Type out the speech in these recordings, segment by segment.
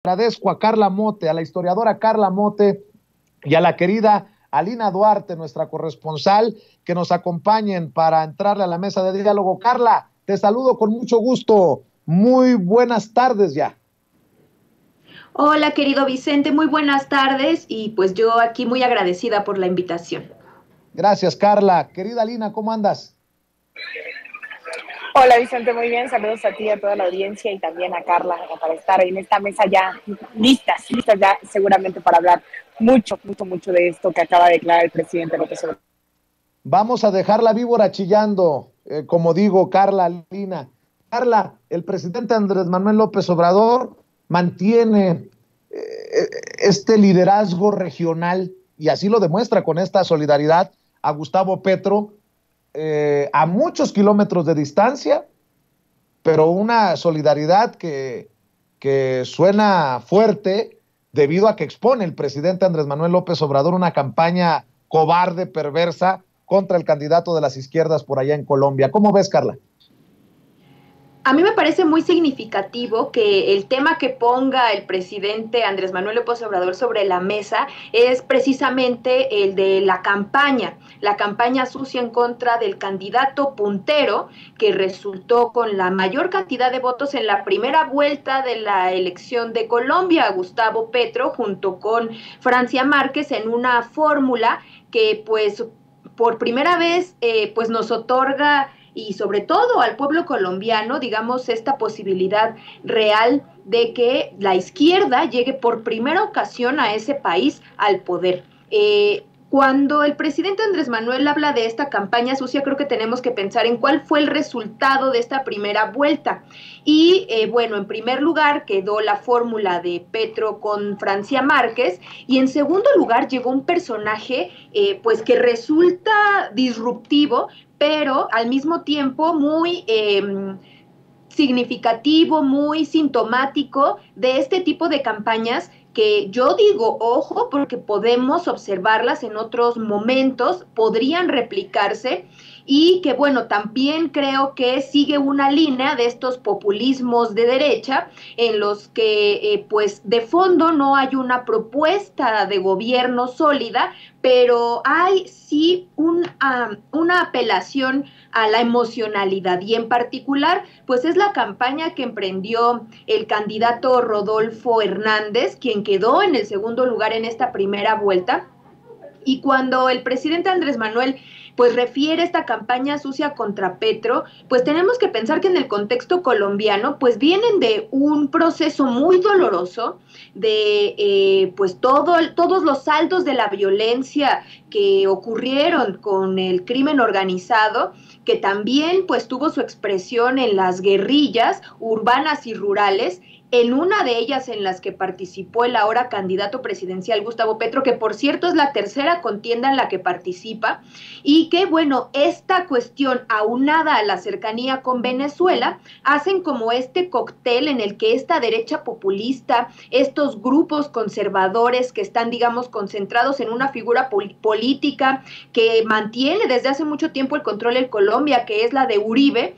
Agradezco a Carla Mote, a la historiadora Carla Mote y a la querida Alina Duarte, nuestra corresponsal, que nos acompañen para entrarle a la mesa de diálogo. Carla, te saludo con mucho gusto. Muy buenas tardes ya. Hola, querido Vicente, muy buenas tardes y pues yo aquí muy agradecida por la invitación. Gracias, Carla. Querida Alina, ¿cómo andas? Hola Vicente, muy bien, saludos a ti y a toda la audiencia y también a Carla para estar en esta mesa ya listas ya seguramente para hablar mucho de esto que acaba de declarar el presidente López Obrador. Vamos a dejar la víbora chillando, como digo, Carla, Alina. Carla, el presidente Andrés Manuel López Obrador mantiene este liderazgo regional y así lo demuestra con esta solidaridad a Gustavo Petro a muchos kilómetros de distancia, pero una solidaridad que suena fuerte debido a que expone el presidente Andrés Manuel López Obrador una campaña cobarde, perversa, contra el candidato de las izquierdas por allá en Colombia. ¿Cómo ves, Carla? A mí me parece muy significativo que el tema que ponga el presidente Andrés Manuel López Obrador sobre la mesa es precisamente el de la campaña sucia en contra del candidato puntero que resultó con la mayor cantidad de votos en la primera vuelta de la elección de Colombia, Gustavo Petro, junto con Francia Márquez, en una fórmula que pues por primera vez pues nos otorga y sobre todo al pueblo colombiano, digamos, esta posibilidad real de que la izquierda llegue por primera ocasión a ese país al poder. Cuando el presidente Andrés Manuel habla de esta campaña sucia, creo que tenemos que pensar en cuál fue el resultado de esta primera vuelta. Y bueno, en primer lugar quedó la fórmula de Petro con Francia Márquez, y en segundo lugar llegó un personaje pues que resulta disruptivo, pero al mismo tiempo muy significativo, muy sintomático de este tipo de campañas que yo digo, ojo, porque podemos observarlas en otros momentos, podrían replicarse y que bueno, también creo que sigue una línea de estos populismos de derecha en los que pues de fondo no hay una propuesta de gobierno sólida, pero hay sí una apelación a la emocionalidad y en particular pues es la campaña que emprendió el candidato Rodolfo Hernández, quien quedó en el segundo lugar en esta primera vuelta. Y cuando el presidente Andrés Manuel pues refiere esta campaña sucia contra Petro, pues tenemos que pensar que en el contexto colombiano pues vienen de un proceso muy doloroso de pues todos los saltos de la violencia que ocurrieron con el crimen organizado, que también pues tuvo su expresión en las guerrillas urbanas y rurales, en una de ellas en las que participó el ahora candidato presidencial Gustavo Petro, que por cierto es la tercera contienda en la que participa, y que bueno, esta cuestión aunada a la cercanía con Venezuela, hacen como este cóctel en el que esta derecha populista, estos grupos conservadores que están digamos concentrados en una figura política que mantiene desde hace mucho tiempo el control en Colombia, que es la de Uribe,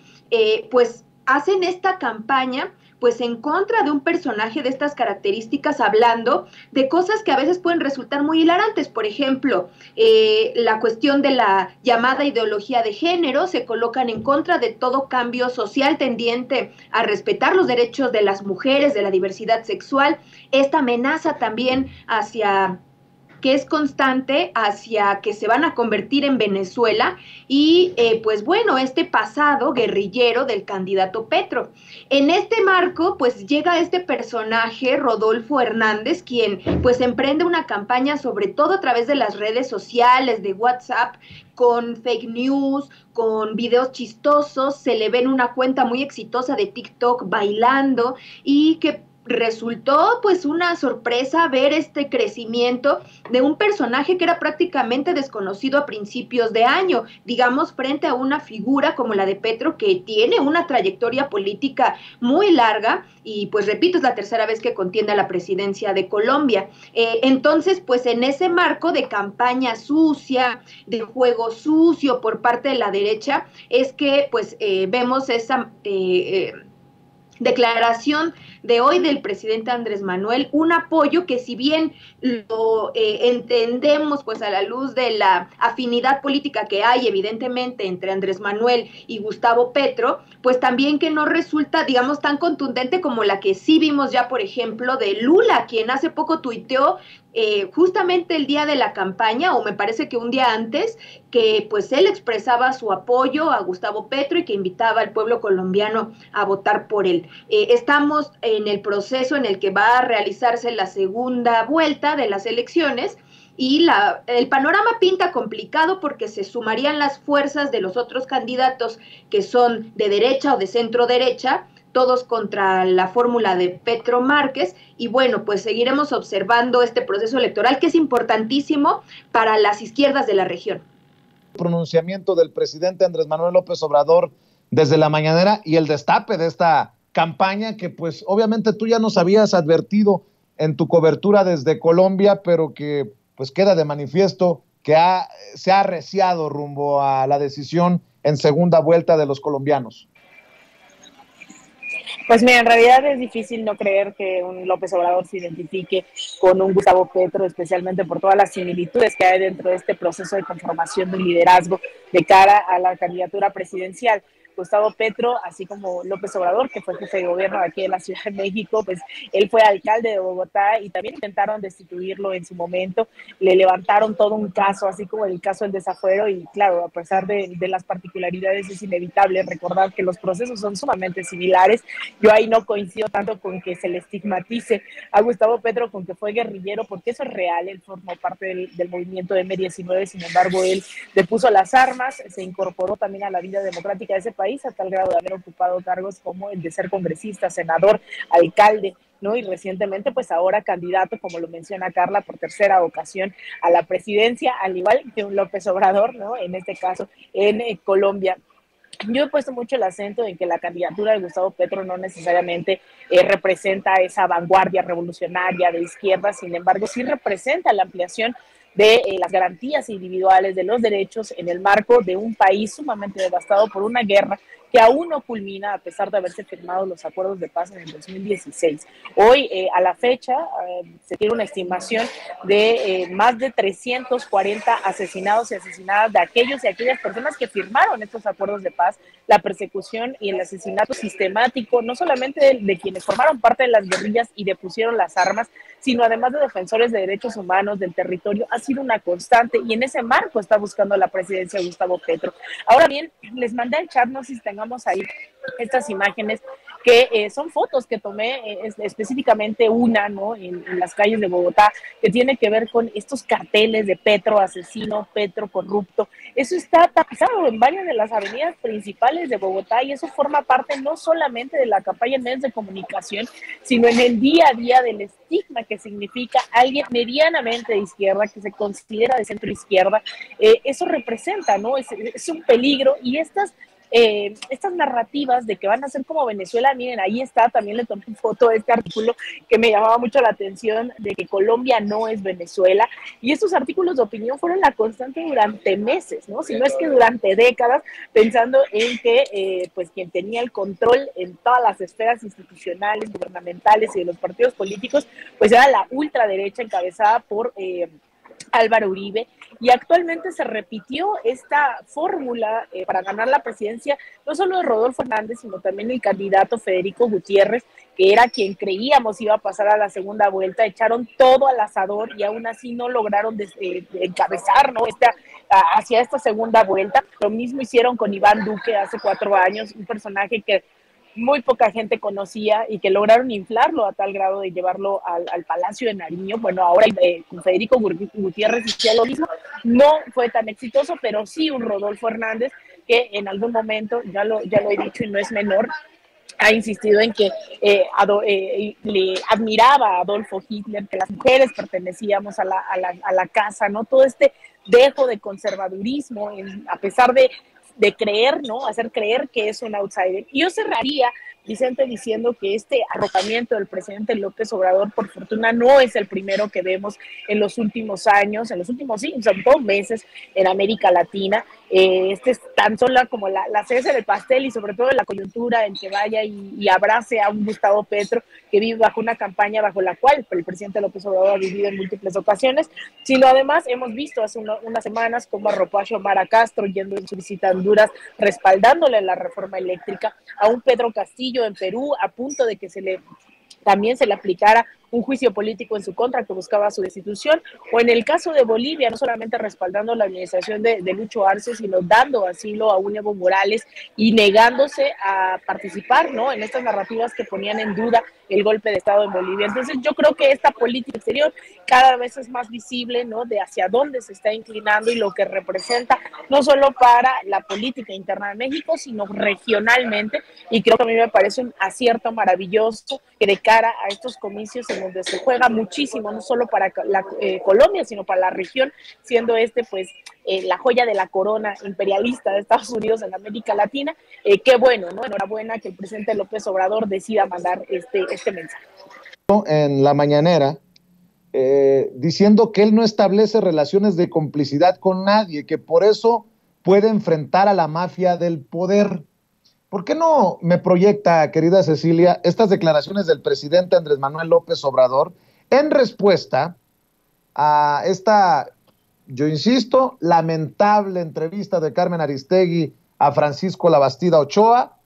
pues hacen esta campaña pues en contra de un personaje de estas características, hablando de cosas que a veces pueden resultar muy hilarantes. Por ejemplo, la cuestión de la llamada ideología de género, se colocan en contra de todo cambio social tendiente a respetar los derechos de las mujeres, de la diversidad sexual, esta amenaza también hacia que es constante hacia que se van a convertir en Venezuela y pues bueno, este pasado guerrillero del candidato Petro. En este marco pues llega este personaje, Rodolfo Hernández, quien pues emprende una campaña sobre todo a través de las redes sociales, de WhatsApp, con fake news, con videos chistosos, se le ve en una cuenta muy exitosa de TikTok bailando y que resultó pues una sorpresa ver este crecimiento de un personaje que era prácticamente desconocido a principios de año, digamos, frente a una figura como la de Petro que tiene una trayectoria política muy larga y pues repito, es la tercera vez que contiende a la presidencia de Colombia. Entonces, pues en ese marco de campaña sucia, de juego sucio por parte de la derecha, es que pues vemos esa declaración de hoy del presidente Andrés Manuel, un apoyo que si bien lo entendemos pues a la luz de la afinidad política que hay evidentemente entre Andrés Manuel y Gustavo Petro, pues también que no resulta, digamos, tan contundente como la que sí vimos ya, por ejemplo, de Lula, quien hace poco tuiteó justamente el día de la campaña, o me parece que un día antes, que pues él expresaba su apoyo a Gustavo Petro y que invitaba al pueblo colombiano a votar por él. Estamos en el proceso en el que va a realizarse la segunda vuelta de las elecciones y el panorama pinta complicado porque se sumarían las fuerzas de los otros candidatos que son de derecha o de centro derecha, todos contra la fórmula de Petro Márquez, y bueno, pues seguiremos observando este proceso electoral que es importantísimo para las izquierdas de la región. Pronunciamiento del presidente Andrés Manuel López Obrador desde la mañanera y el destape de esta campaña que pues obviamente tú ya nos habías advertido en tu cobertura desde Colombia, pero que pues queda de manifiesto que se ha arreciado rumbo a la decisión en segunda vuelta de los colombianos. Pues mira, en realidad es difícil no creer que un López Obrador se identifique con un Gustavo Petro, especialmente por todas las similitudes que hay dentro de este proceso de conformación del liderazgo de cara a la candidatura presidencial. Gustavo Petro, así como López Obrador, que fue jefe de gobierno de aquí de la Ciudad de México, pues él fue alcalde de Bogotá y también intentaron destituirlo en su momento, le levantaron todo un caso, así como el caso del desafuero, y claro, a pesar de las particularidades es inevitable recordar que los procesos son sumamente similares. Yo ahí no coincido tanto con que se le estigmatice a Gustavo Petro con que fue guerrillero, porque eso es real, él formó parte del movimiento de M-19, sin embargo, él depuso las armas, se incorporó también a la vida democrática de ese país, a tal grado de haber ocupado cargos como el de ser congresista, senador, alcalde, ¿no? Y recientemente, pues ahora candidato, como lo menciona Carla, por tercera ocasión a la presidencia, al igual que un López Obrador, ¿no? En este caso, en Colombia. Yo he puesto mucho el acento en que la candidatura de Gustavo Petro no necesariamente representa esa vanguardia revolucionaria de izquierda, sin embargo, sí representa la ampliación de las garantías individuales de los derechos en el marco de un país sumamente devastado por una guerra que aún no culmina a pesar de haberse firmado los acuerdos de paz en el 2016. Hoy, a la fecha, se tiene una estimación de más de 340 asesinados y asesinadas de aquellos y aquellas personas que firmaron estos acuerdos de paz, la persecución y el asesinato sistemático, no solamente de quienes formaron parte de las guerrillas y depusieron las armas, sino además de defensores de derechos humanos del territorio, ha sido una constante y en ese marco está buscando la presidencia de Gustavo Petro. Ahora bien, les mandé al chat, no sé si tengamos ahí estas imágenes, que son fotos que tomé específicamente una, ¿no? En las calles de Bogotá, que tiene que ver con estos carteles de Petro asesino, Petro corrupto. Eso está tapizado en varias de las avenidas principales de Bogotá y eso forma parte no solamente de la campaña en medios de comunicación, sino en el día a día del estigma que significa alguien medianamente de izquierda, que se considera de centro izquierda. Eso representa, ¿no? Es un peligro y estas narrativas de que van a ser como Venezuela, miren, ahí está, también le tomé foto de este artículo que me llamaba mucho la atención, de que Colombia no es Venezuela, y estos artículos de opinión fueron la constante durante meses, ¿no? Si no es que durante décadas, pensando en que pues quien tenía el control en todas las esferas institucionales, gubernamentales y de los partidos políticos, pues era la ultraderecha encabezada por Álvaro Uribe, y actualmente se repitió esta fórmula para ganar la presidencia, no solo de Rodolfo Hernández, sino también el candidato Federico Gutiérrez, que era quien creíamos iba a pasar a la segunda vuelta. Echaron todo al asador y aún así no lograron encabezar, ¿no? Hacia esta segunda vuelta. Lo mismo hicieron con Iván Duque hace 4 años, un personaje que muy poca gente conocía y que lograron inflarlo a tal grado de llevarlo al Palacio de Nariño. Bueno, ahora con Federico Gutiérrez hicieron lo mismo, no fue tan exitoso, pero sí un Rodolfo Hernández que en algún momento, ya lo he dicho y no es menor, ha insistido en que le admiraba a Adolfo Hitler, que las mujeres pertenecíamos a la casa, ¿no? Todo este dejo de conservadurismo, a pesar de creer, ¿no? Hacer creer que es un outsider. Y yo cerraría Vicente, diciendo que este arrojamiento del presidente López Obrador, por fortuna, no es el primero que vemos en los últimos años, en los últimos sí, son 2 meses en América Latina. Este es tan solo como la cereza del pastel y sobre todo la coyuntura en que vaya y abrace a un Gustavo Petro que vive bajo una campaña bajo la cual el presidente López Obrador ha vivido en múltiples ocasiones, sino además hemos visto hace unas semanas cómo arropó a Xiomara Castro yendo en su visita a Honduras, respaldándole la reforma eléctrica, a un Pedro Castillo en Perú a punto de que también se le aplicara un juicio político en su contra que buscaba su destitución, o en el caso de Bolivia, no solamente respaldando la administración de Lucho Arce, sino dando asilo a un Evo Morales y negándose a participar, ¿no?, en estas narrativas que ponían en duda el golpe de Estado en Bolivia. Entonces yo creo que esta política exterior cada vez es más visible, ¿no?, de hacia dónde se está inclinando y lo que representa, no solo para la política interna de México, sino regionalmente, y creo que a mí me parece un acierto maravilloso que de cara a estos comicios en donde se juega muchísimo, no solo para Colombia, sino para la región, siendo pues la joya de la corona imperialista de Estados Unidos en América Latina. Qué bueno, ¿no? Enhorabuena que el presidente López Obrador decida mandar este mensaje. En la mañanera, diciendo que él no establece relaciones de complicidad con nadie, que por eso puede enfrentar a la mafia del poder. ¿Por qué no me proyecta, querida Cecilia, estas declaraciones del presidente Andrés Manuel López Obrador en respuesta a esta, yo insisto, lamentable entrevista de Carmen Aristegui a Francisco Labastida Ochoa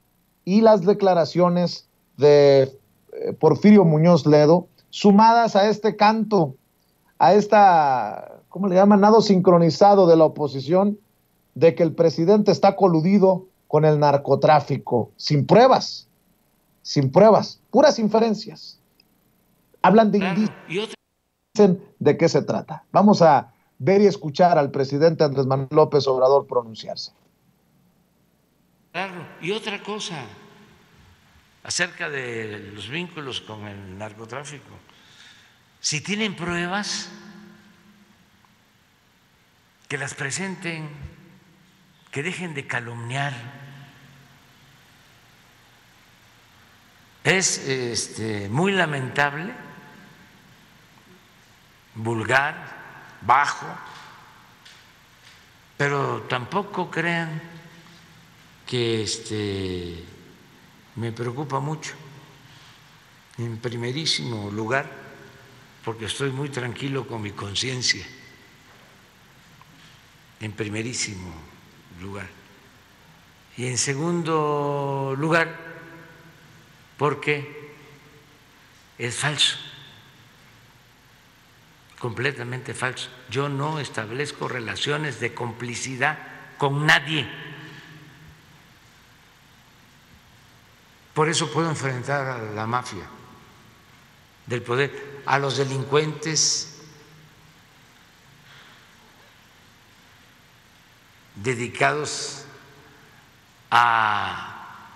y las declaraciones de Porfirio Muñoz Ledo, sumadas a este canto, a esta, ¿cómo le llaman?, nado sincronizado de la oposición, de que el presidente está coludido con el narcotráfico, sin pruebas, puras inferencias. Hablan de indicios, dicen de qué se trata. Vamos a ver y escuchar al presidente Andrés Manuel López Obrador pronunciarse. Claro, y otra cosa acerca de los vínculos con el narcotráfico. Si tienen pruebas, que las presenten, que dejen de calumniar. Es muy lamentable, vulgar, bajo, pero tampoco crean que me preocupa mucho. En primerísimo lugar, porque estoy muy tranquilo con mi conciencia. En primerísimo lugar. Y en segundo lugar, porque es falso, completamente falso. Yo no establezco relaciones de complicidad con nadie. Por eso puedo enfrentar a la mafia del poder, a los delincuentes dedicados a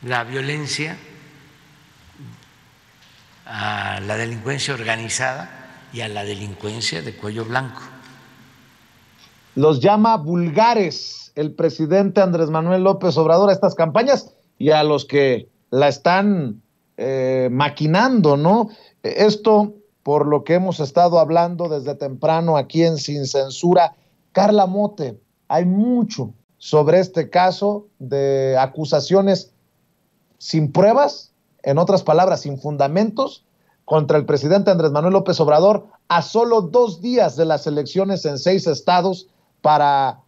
la violencia, a la delincuencia organizada y a la delincuencia de cuello blanco. Los llama vulgares el presidente Andrés Manuel López Obrador a estas campañas y a los que la están maquinando, ¿no? Esto por lo que hemos estado hablando desde temprano aquí en Sin Censura. Carla Mote, hay mucho sobre este caso de acusaciones sin pruebas, en otras palabras, sin fundamentos, contra el presidente Andrés Manuel López Obrador a solo 2 días de las elecciones en 6 estados para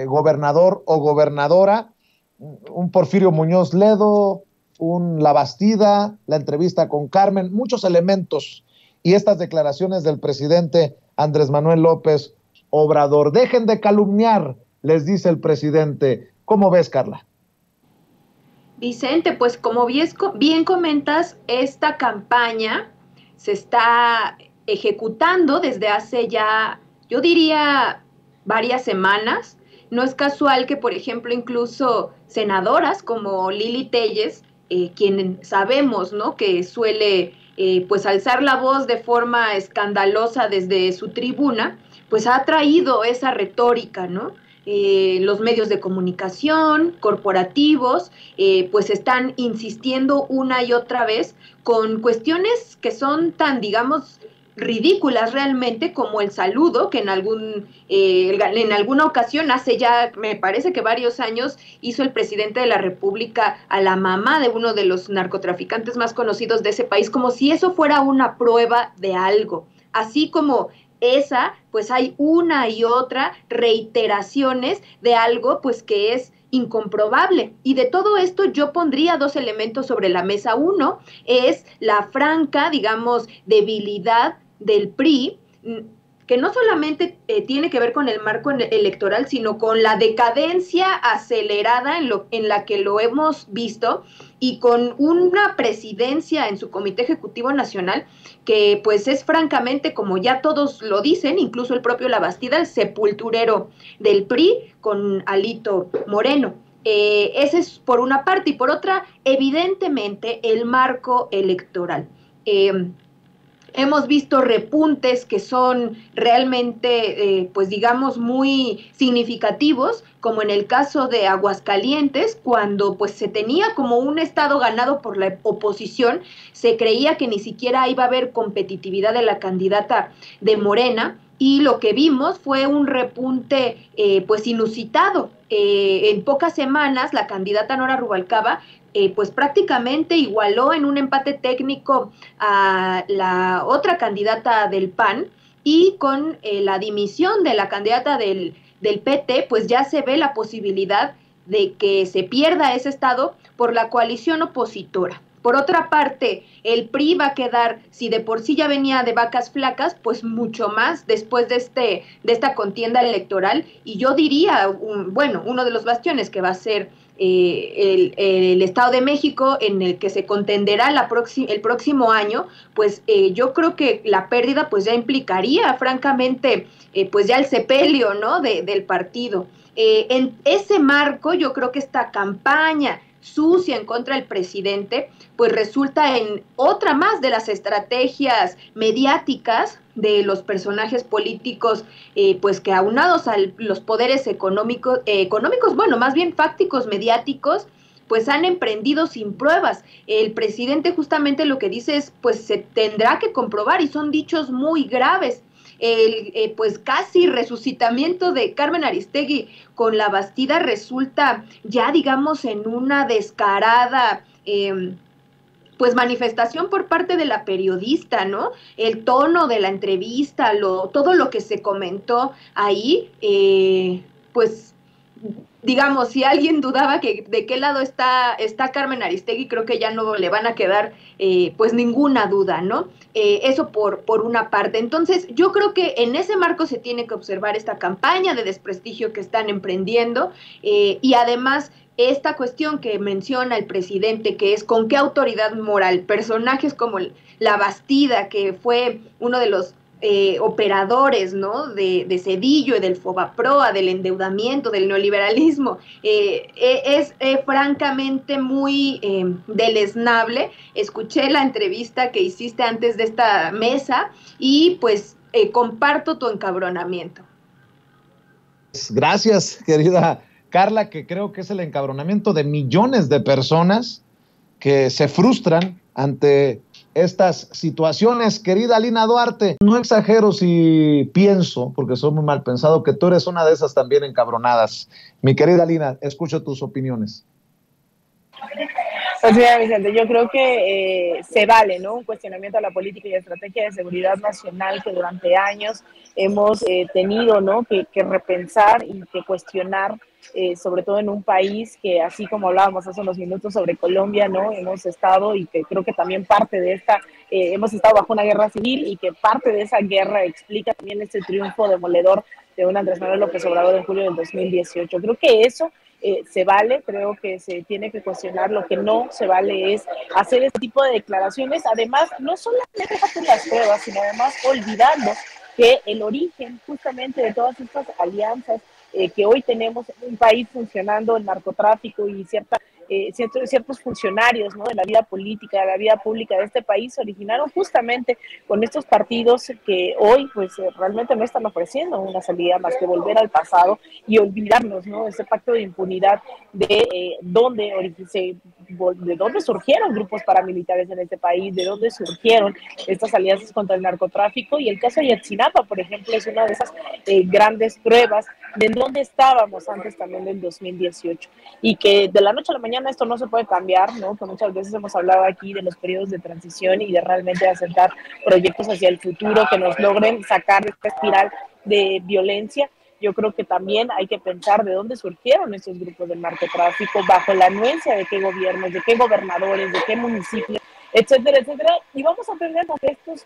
gobernador o gobernadora. Un Porfirio Muñoz Ledo, un Labastida, la entrevista con Carmen, muchos elementos y estas declaraciones del presidente Andrés Manuel López Obrador. Dejen de calumniar, les dice el presidente. ¿Cómo ves, Carla? Vicente, pues como bien comentas, esta campaña se está ejecutando desde hace ya, yo diría, varias semanas. No es casual que, por ejemplo, incluso senadoras como Lili Téllez, quien sabemos, ¿no?, que suele pues alzar la voz de forma escandalosa desde su tribuna, pues ha traído esa retórica, ¿no? los medios de comunicación, corporativos, pues están insistiendo una y otra vez con cuestiones que son tan, digamos, ridículas realmente, como el saludo que en alguna ocasión, hace ya me parece que varios años, hizo el presidente de la República a la mamá de uno de los narcotraficantes más conocidos de ese país, como si eso fuera una prueba de algo. Así como esa, pues hay una y otra reiteraciones de algo pues que es incomprobable. Y de todo esto yo pondría dos elementos sobre la mesa. Uno es la franca, digamos, debilidad del PRI, que no solamente tiene que ver con el marco electoral, sino con la decadencia acelerada en la que lo hemos visto, y con una presidencia en su Comité Ejecutivo Nacional que pues es francamente, como ya todos lo dicen, incluso el propio Labastida, el sepulturero del PRI con Alito Moreno. Ese es por una parte, y por otra, evidentemente, el marco electoral. Hemos visto repuntes que son realmente, pues digamos, muy significativos, como en el caso de Aguascalientes, cuando pues se tenía como un estado ganado por la oposición, se creía que ni siquiera iba a haber competitividad de la candidata de Morena, y lo que vimos fue un repunte pues inusitado. En pocas semanas la candidata Nora Rubalcaba pues prácticamente igualó en un empate técnico a la otra candidata del PAN, y con la dimisión de la candidata del PT, pues ya se ve la posibilidad de que se pierda ese estado por la coalición opositora. Por otra parte, el PRI va a quedar, si de por sí ya venía de vacas flacas, pues mucho más después de esta contienda electoral, y yo diría, uno de los bastiones que va a ser el Estado de México, en el que se contenderá el próximo año, pues yo creo que la pérdida pues ya implicaría francamente pues ya el sepelio, ¿no?, del partido. En ese marco yo creo que esta campaña sucia en contra del presidente pues resulta en otra más de las estrategias mediáticas de los personajes políticos, pues que aunados a los poderes económicos, bueno, más bien fácticos mediáticos, pues han emprendido sin pruebas. El presidente justamente lo que dice es, pues se tendrá que comprobar, y son dichos muy graves. Pues casi resucitamiento de Carmen Aristegui con Labastida resulta ya, digamos, en una descarada pues manifestación por parte de la periodista, ¿no? El tono de la entrevista, todo lo que se comentó ahí, pues digamos, si alguien dudaba que de qué lado está Carmen Aristegui, creo que ya no le van a quedar pues ninguna duda, ¿no? Eso por una parte. Entonces, yo creo que en ese marco se tiene que observar esta campaña de desprestigio que están emprendiendo, y además esta cuestión que menciona el presidente, que es con qué autoridad moral personajes como Labastida, que fue uno de los operadores, ¿no?, de Zedillo y del Fobaproa, del endeudamiento, del neoliberalismo, es francamente muy deleznable. Escuché la entrevista que hiciste antes de esta mesa y pues comparto tu encabronamiento. Gracias, querida Carla, que creo que es el encabronamiento de millones de personas que se frustran ante estas situaciones. Querida Lina Duarte, no exagero si pienso, porque soy muy mal pensado, que tú eres una de esas también encabronadas. Mi querida Lina, escucho tus opiniones. Pues mira, Vicente, yo creo que se vale, ¿no?, un cuestionamiento a la política y estrategia de seguridad nacional que durante años hemos tenido, ¿no?, que repensar y que cuestionar, sobre todo en un país que, así como hablábamos hace unos minutos sobre Colombia, ¿no?, hemos estado, y que creo que también parte de esta, hemos estado bajo una guerra civil, y que parte de esa guerra explica también este triunfo demoledor de un Andrés Manuel López Obrador en julio del 2018. Creo que eso se vale, creo que se tiene que cuestionar. Lo que no se vale es hacer este tipo de declaraciones, además, no solamente hacer las pruebas, sino además olvidando que el origen justamente de todas estas alianzas que hoy tenemos en un país funcionando, el narcotráfico y cierta ciertos funcionarios, ¿no?, de la vida política, de la vida pública de este país, se originaron justamente con estos partidos que hoy pues realmente no están ofreciendo una salida más que volver al pasado y olvidarnos, ¿no?, ese pacto de impunidad de dónde surgieron grupos paramilitares en este país, de dónde surgieron estas alianzas contra el narcotráfico. Y el caso de Ayotzinapa, por ejemplo, es una de esas grandes pruebas de dónde estábamos antes también del 2018, y que de la noche a la mañana esto no se puede cambiar, ¿no?, que muchas veces hemos hablado aquí de los periodos de transición y de realmente asentar proyectos hacia el futuro que nos logren sacar de esta espiral de violencia. Yo creo que también hay que pensar de dónde surgieron estos grupos del narcotráfico, bajo la anuencia de qué gobiernos, de qué gobernadores, de qué municipios, etcétera, etcétera. Y vamos a aprender con estos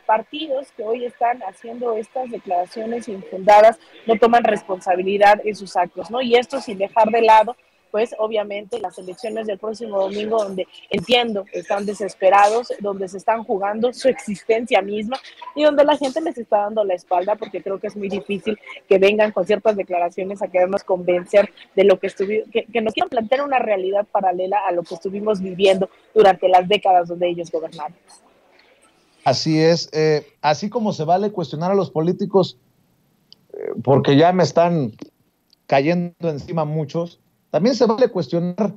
partidos que hoy están haciendo estas declaraciones infundadas, no toman responsabilidad en sus actos, ¿no? Y esto sin dejar de lado, pues obviamente las elecciones del próximo domingo, donde entiendo están desesperados, donde se están jugando su existencia misma y donde la gente les está dando la espalda, porque creo que es muy difícil que vengan con ciertas declaraciones a querernos convencer de lo que que nos quieran plantear una realidad paralela a lo que estuvimos viviendo durante las décadas donde ellos gobernaron. Así es, así como se vale cuestionar a los políticos, porque ya me están cayendo encima muchos, también se vale cuestionar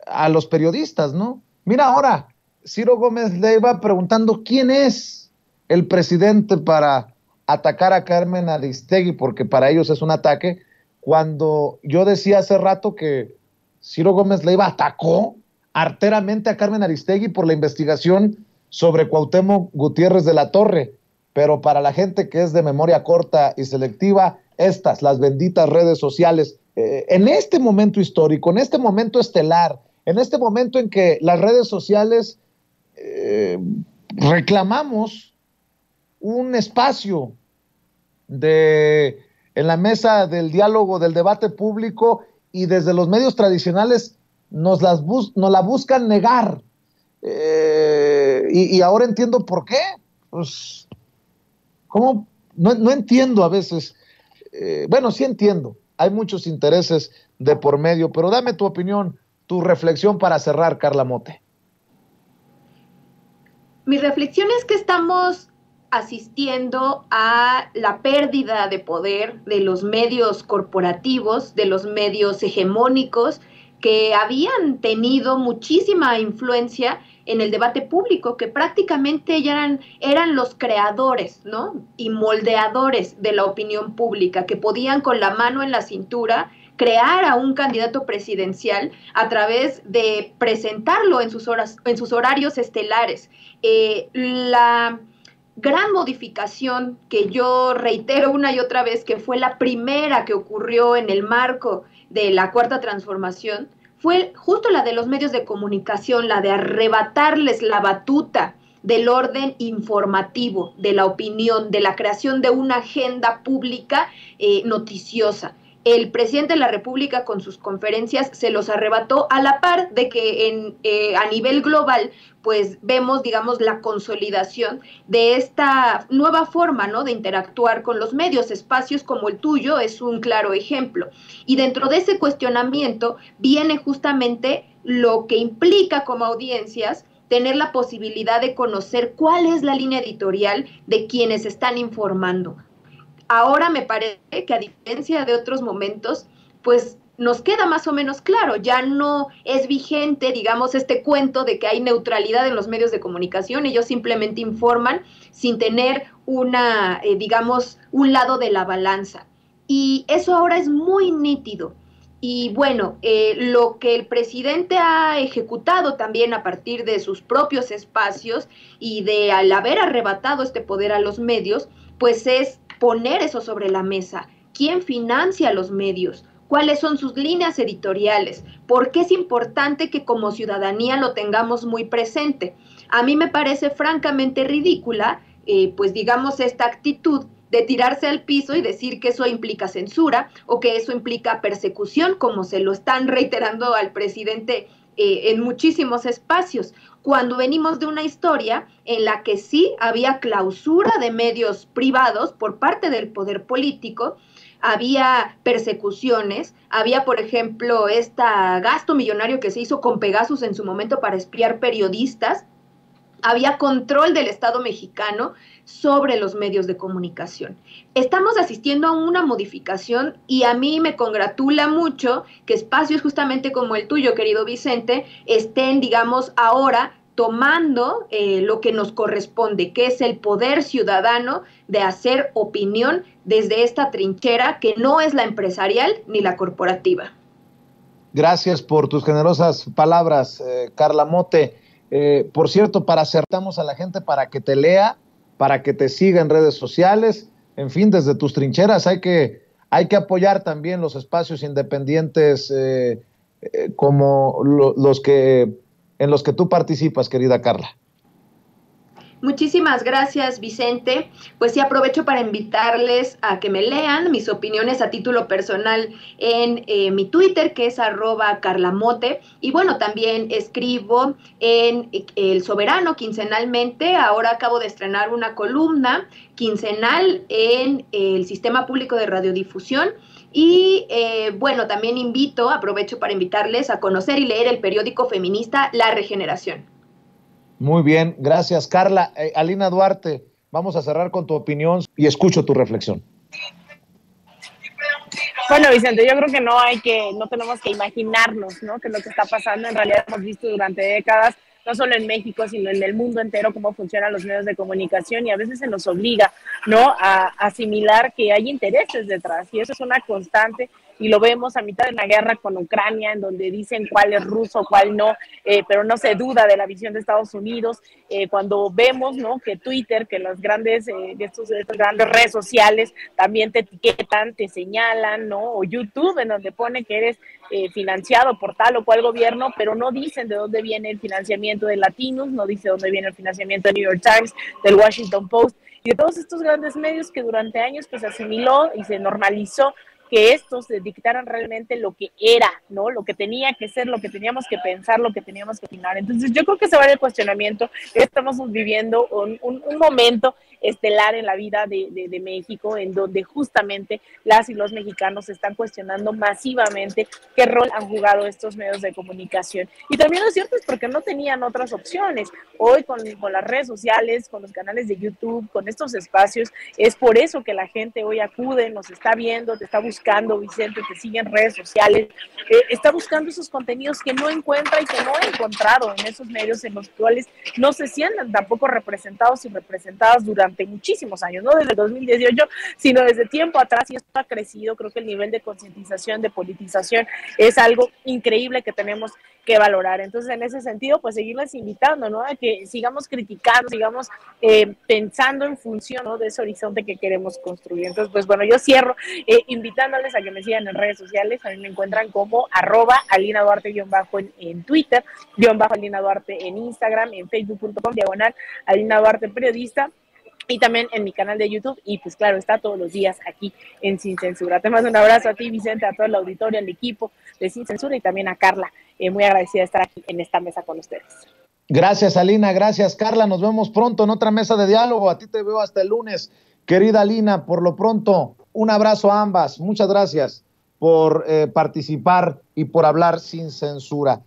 a los periodistas, ¿no? Mira ahora, Ciro Gómez Leiva preguntando quién es el presidente para atacar a Carmen Aristegui, porque para ellos es un ataque, cuando yo decía hace rato que Ciro Gómez Leiva atacó arteramente a Carmen Aristegui por la investigación sobre Cuauhtémoc Gutiérrez de la Torre, pero para la gente que es de memoria corta y selectiva, las benditas redes sociales, en este momento histórico, en este momento estelar, en este momento en que las redes sociales reclamamos un espacio en la mesa del diálogo, del debate público, y desde los medios tradicionales nos la buscan negar. Y ahora entiendo por qué. Pues, ¿cómo? No entiendo a veces. Bueno, sí entiendo. Hay muchos intereses de por medio, pero dame tu opinión, tu reflexión para cerrar, Carla Mote. Mi reflexión es que estamos asistiendo a la pérdida de poder de los medios corporativos, de los medios hegemónicos, que habían tenido muchísima influencia en el debate público, que prácticamente eran los creadores, ¿no?, y moldeadores de la opinión pública, que podían con la mano en la cintura crear a un candidato presidencial a través de presentarlo en sus horarios estelares. La gran modificación que yo reitero una y otra vez, que fue la primera que ocurrió en el marco de la Cuarta Transformación, fue justo la de los medios de comunicación, la de arrebatarles la batuta del orden informativo, de la opinión, de la creación de una agenda pública noticiosa. El presidente de la República con sus conferencias se los arrebató, a la par de que a nivel global pues vemos, digamos, la consolidación de esta nueva forma, ¿no?, de interactuar con los medios. Espacios como el tuyo es un claro ejemplo. Y dentro de ese cuestionamiento viene justamente lo que implica como audiencias tener la posibilidad de conocer cuál es la línea editorial de quienes están informando. Ahora me parece que, a diferencia de otros momentos, pues nos queda más o menos claro, ya no es vigente, digamos, este cuento de que hay neutralidad en los medios de comunicación. Ellos simplemente informan sin tener digamos, un lado de la balanza. Y eso ahora es muy nítido. Y bueno, lo que el presidente ha ejecutado también a partir de sus propios espacios y de al haber arrebatado este poder a los medios, pues es poner eso sobre la mesa. ¿Quién financia los medios? ¿Cuáles son sus líneas editoriales? ¿Por qué es importante que como ciudadanía lo tengamos muy presente? A mí me parece francamente ridícula, pues digamos, esta actitud de tirarse al piso y decir que eso implica censura o que eso implica persecución, como se lo están reiterando al presidente en muchísimos espacios, cuando venimos de una historia en la que sí había clausura de medios privados por parte del poder político, había persecuciones, había, por ejemplo, este gasto millonario que se hizo con Pegasus en su momento para espiar periodistas, había control del Estado mexicano sobre los medios de comunicación. Estamos asistiendo a una modificación y a mí me congratula mucho que espacios justamente como el tuyo, querido Vicente, estén, digamos, ahora tomando lo que nos corresponde, que es el poder ciudadano de hacer opinión desde esta trinchera que no es la empresarial ni la corporativa. Gracias por tus generosas palabras, Carla Mote. Por cierto, acertamos a la gente para que te lea, para que te siga en redes sociales, en fin, desde tus trincheras hay que apoyar también los espacios independientes como los que en los que tú participas, querida Carla. Muchísimas gracias, Vicente. Pues sí, aprovecho para invitarles a que me lean mis opiniones a título personal en mi Twitter, que es @carlamote. Y bueno, también escribo en El Soberano quincenalmente. Ahora acabo de estrenar una columna quincenal en el Sistema Público de Radiodifusión. Y bueno, también aprovecho para invitarles a conocer y leer el periódico feminista La Regeneración. Muy bien, gracias, Carla. Alina Duarte, vamos a cerrar con tu opinión y escucho tu reflexión. Bueno, Vicente, yo creo que no tenemos que imaginarnos, ¿no?, que lo que está pasando en realidad hemos visto durante décadas, no solo en México, sino en el mundo entero, cómo funcionan los medios de comunicación, y a veces se nos obliga, ¿no?, a asimilar que hay intereses detrás, y eso es una constante, y lo vemos a mitad de una guerra con Ucrania, en donde dicen cuál es ruso, cuál no, pero no se duda de la visión de Estados Unidos. Cuando vemos, ¿no?, que Twitter, que las grandes, estas grandes redes sociales también te etiquetan, te señalan, ¿no?, o YouTube, en donde pone que eres financiado por tal o cual gobierno, pero no dicen de dónde viene el financiamiento de Latinos, no dice dónde viene el financiamiento del New York Times, del Washington Post, y de todos estos grandes medios que durante años pues asimiló y se normalizó que estos dictaran realmente lo que era, ¿no?, lo que tenía que ser, lo que teníamos que pensar, lo que teníamos que opinar. Entonces yo creo que se va el cuestionamiento. Estamos viviendo un momento estelar en la vida de México, en donde justamente las y los mexicanos se están cuestionando masivamente qué rol han jugado estos medios de comunicación. Y también lo cierto es porque no tenían otras opciones. Hoy con las redes sociales, con los canales de YouTube, con estos espacios, es por eso que la gente hoy acude, nos está viendo, te está buscando, Vicente, te sigue en redes sociales, está buscando esos contenidos que no encuentra y que no ha encontrado en esos medios en los cuales no se sientan tampoco representados y representadas durante muchísimos años, no desde 2018, sino desde tiempo atrás, y esto ha crecido. Creo que el nivel de concientización, de politización, es algo increíble que tenemos que valorar. Entonces, en ese sentido, pues seguirles invitando, ¿no?, a que sigamos criticando, sigamos pensando en función, ¿no?, de ese horizonte que queremos construir. Entonces, pues bueno, yo cierro invitándoles a que me sigan en redes sociales. A mí me encuentran como @Alina Duarte en Twitter, _Alina Duarte en Instagram, en facebook.com/Alina Duarte Periodista, y también en mi canal de YouTube, y pues claro, está todos los días aquí en Sin Censura. Te mando un abrazo a ti, Vicente, a todo el auditorio, al equipo de Sin Censura, y también a Carla, muy agradecida de estar aquí en esta mesa con ustedes. Gracias, Alina, gracias, Carla, nos vemos pronto en otra mesa de diálogo. A ti te veo hasta el lunes, querida Alina. Por lo pronto, un abrazo a ambas, muchas gracias por participar y por hablar sin censura.